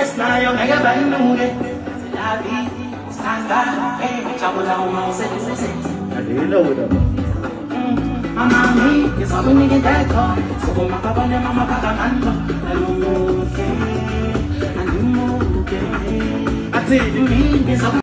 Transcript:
Yes, now you're mega bang nunge. La vie, standa, hey, chabula uma se se. Adilo udah. Mama mi, que sabe ni que te co. So como acaba de mama para canto. Alumu ke, alumu ke. Ati mi, que sabe